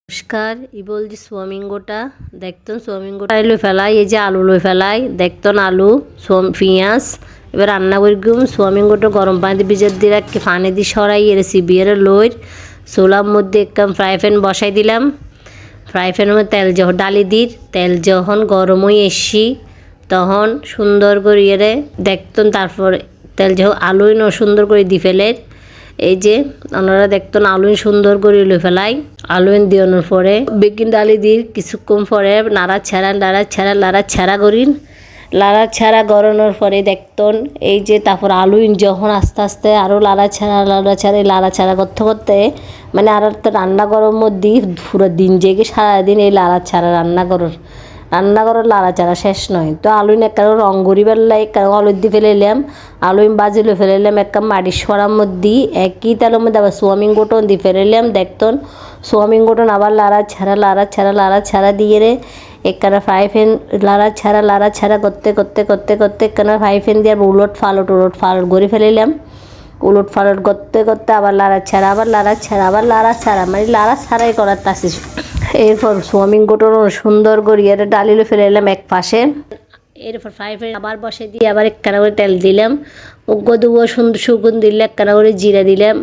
নমস্কার ই বলছি সোয়ামিঙ্গোটা দেখতন সোয়ামিঙ্গোটা লই ফেলাই এই যে আলু লই ফেলাই দেখতন আলু পিঁয়াজ এবার রান্না করি গুম সোয়ামিঙ্গোটা গরম পানিতে ভিজে দিয়ে রাখি পানি দিয়ে সরাই এর সিবিয়ারে লইর চুলার মধ্যে একদম ফ্রাই প্যান বসাই দিলাম ফ্রাই প্যানের মধ্যে তেল যখন ডালি দিই তেল যখন গরম হয়ে এসছি তখন সুন্দর করে এরে দেখতন তারপর তেল যখন আলুই ন সুন্দর করে দি ফেলে এই যে ওনারা দেখতেন আলুইন সুন্দর করে লই ফেলাই আলুইন দিয়ানোর পরে বেকিং ডালি দিয়ে কিছুক্ষণ পরে লাড়া ছাড়া করিন লাড়া ছাড়া গড়ানোর পরে দেখতেন এই যে তারপর আলুইন যখন আস্তে আস্তে আরও লাড়া ছাড়া করতে করতে মানে আর একটা রান্না করার মধ্যে পুরো দিন জেগে সারাদিন এই লাড়া ছাড়া রান্নাঘরের লাড়াচাড়া শেষ নয় তো আলুইন একটা রং করিবার লাই হলুদ দিয়ে ফেলাইলাম আলুইন বাজিলে ফেলাইলাম একটা মাটির সরার মধ্যে একই তেলের মধ্যে আবার সোয়াবিন গোটন দিয়ে ফেলাইলাম দেখতন সোয়াবিন গোটন আবার লাড়া ছাড়া দিয়ে রে একখানা ফ্রাই প্যান লাড়া ছাড়া করতে একখানা ফ্রাই প্যান দিয়ে উলট ফালট করে ফেলাইলাম উলট ফালট করতে আবার লাড়া ছাড়া মানে লাড়া ছাড়াই করার তাসি এরপর সোয়াবিন গোটন সুন্দর করিয়ে ডালিলে ফেলে এলাম এক পাশে এরপর ফ্রাই প্যান আবার বসে দিয়ে আবার একখানা করে তেল দিলাম উগ্র দেবো সুন্দর সুগুন দিলে একখানা করে জিরা দিলাম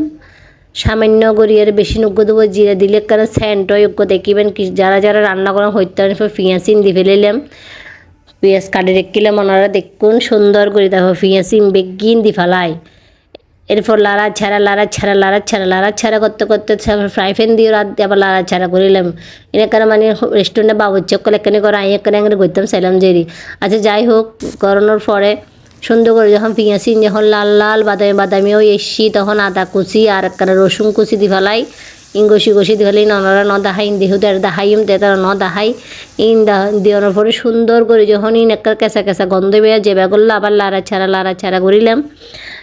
সামান্য করিয়ে বেশি উগ্র দেবো জিরা দিলে একখানা স্যান্ট হয় উগ্র দেখিবেন কি যারা রান্না করা হইতে পেঁয়াজ দিয়ে ফেলেলাম পেঁয়াজ কাটে রেখিলাম ওনারা দেখুন সুন্দর করে তারপর পেঁয়াজ বেগিন দি ফেলায় এরপর লাড়া ছাড়া করতে ফ্রাই প্যান দিয়ে রাত দিয়ে আবার লাড়া ছাড়া করিলাম এখানে মানে রেস্টুরেন্টে বাবুর চক্কর এখানে করে এখানে করতাম সাইলাম জেরি আচ্ছা যাই হোক করানোর পরে সুন্দর করে যখন পেঁয়াজ যখন লাল বাদামি হয়ে এসছি তখন আদা কুচি আর একখানে রসুন কুচি দি ফেলাই গসি দি ফেলাই ননারা দেখাই দেহু দেখাইম তারা দেখাই দেওয়ানোর পরে সুন্দর করে যখন একটা কেঁচা গন্ধ বেয়া যেবা করলো আবার লাড়া ছাড়া করিলাম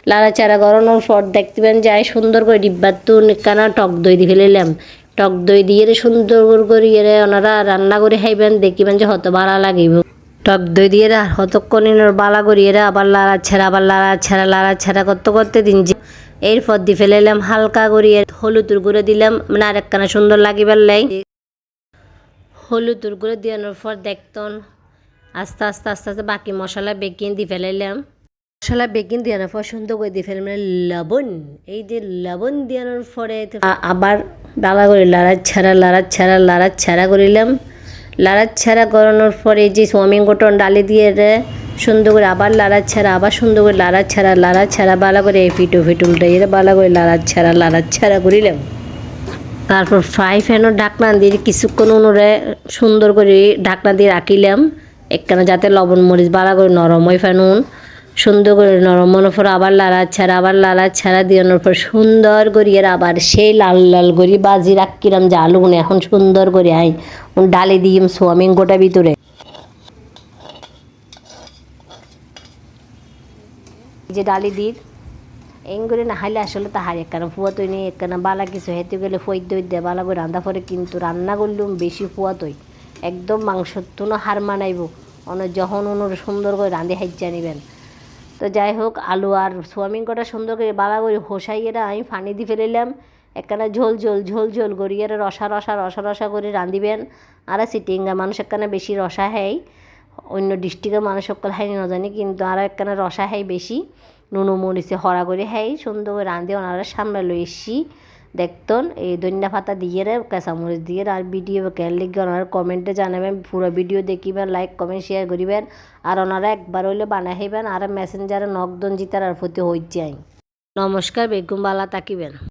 লাড়া ছাড়া করানোর পর দেখতেবেন যাই সুন্দর করে ডিব্বার তুন একখানা টক দই দিয়ে ফেলাইলাম টক দই দিয়ে সুন্দর করে ওনারা রান্না করে খাইবেন দেখিবেন যে হত ভালো লাগিব টক দই দিয়ে হতক্ষণ বালা করিয়ে আবার লাড়া ছাড়া করতে দিন যে এরপর দিয়ে ফেলাইলাম হালকা করিয়ে হলুদের গুঁড়ো দিলাম মানে আর একখানা সুন্দর লাগিবার লাই হলুদের গুঁড়ো দেওয়ানোর পর দেখতন আস্তে বাকি মশলা বেকিং দিয়ে ফেলাইলাম মশলা বেকিং দেওয়ানোর পর সুন্দর করে দিয়ে ফেলাম লবণ এই যে লবণ দেওয়ানোর পরে আবার ডালা করে লাড়া ছাড়া করিলাম লাড়া ছাড়া করানোর পরে যে সোয়াবিন গোটন ডালি দিয়ে সুন্দর করে আবার লাড়া সুন্দর করে লাড়া ছাড়া বালা করে ফিটো উল্টাই বালা করে লাড়া ছাড়া করিলাম তারপর ফ্রাই প্যানও ঢাকনা দিয়ে কিছুক্ষণ উনুরে সুন্দর করে ঢাকনা দিয়ে রাখিলাম একখানা যাতে লবণ মরিচ বালা করে নরম হয় ফেনুন সুন্দর করে নরম মনের পর আবার লাড়া ছাড়া দেওয়ানোর পর সুন্দর করি আবার সেই লাল করি বাজি রাখিলাম যে আলু এখন সুন্দর করে ডালি দিম সোয়াবিন গোটা ভিতরে যে ডালি দিই এং করে না হাইলে আসলে তাহার একখানা ফুয়া তৈ নেই একখানা বালা কিছু হেঁটে গেলে ফই দই দেয় বালা করে রান্না পরে কিন্তু রান্না করলুম বেশি ফুয়া তৈ একদম মাংস তুনো হার মানাইব যখন সুন্দর করে রাঁধে হাইজা নিবেন তো যাই হোক আলু আর সোয়াবিন কটা সুন্দর করে বালা করে হোসাইয়েরা আমি পানি দিয়ে ফেলাইলাম একখানা ঝোল করিয়ে রসা করে রাঁধিবেন আর সিটিঙ্গা মানুষ একখানা বেশি রসা হয় অন্য ডিস্ট্রিক্টের মানুষ সকল হাই না জানি কিন্তু আর একখানা রসা হয় বেশি নুনো মরিচে হরা করে হয় সুন্দর করে রাঁধে ওনারা সামনে লই এসছি দেখতন এই ধনিয়া পাতা দিয়ে কাঁচামরিচ দিয়ে আর ভিডিও কেন লিখবে ওনারা কমেন্টে জানাবেন পুরো ভিডিও দেখিবেন লাইক কমেন্ট শেয়ার করিবেন আর ওনারা একবার হইলে বানাই খাইবেন আর মেসেঞ্জারে নকদন জিতার আর প্রতি হইতে নমস্কার বেগুম বালা তাকিবেন।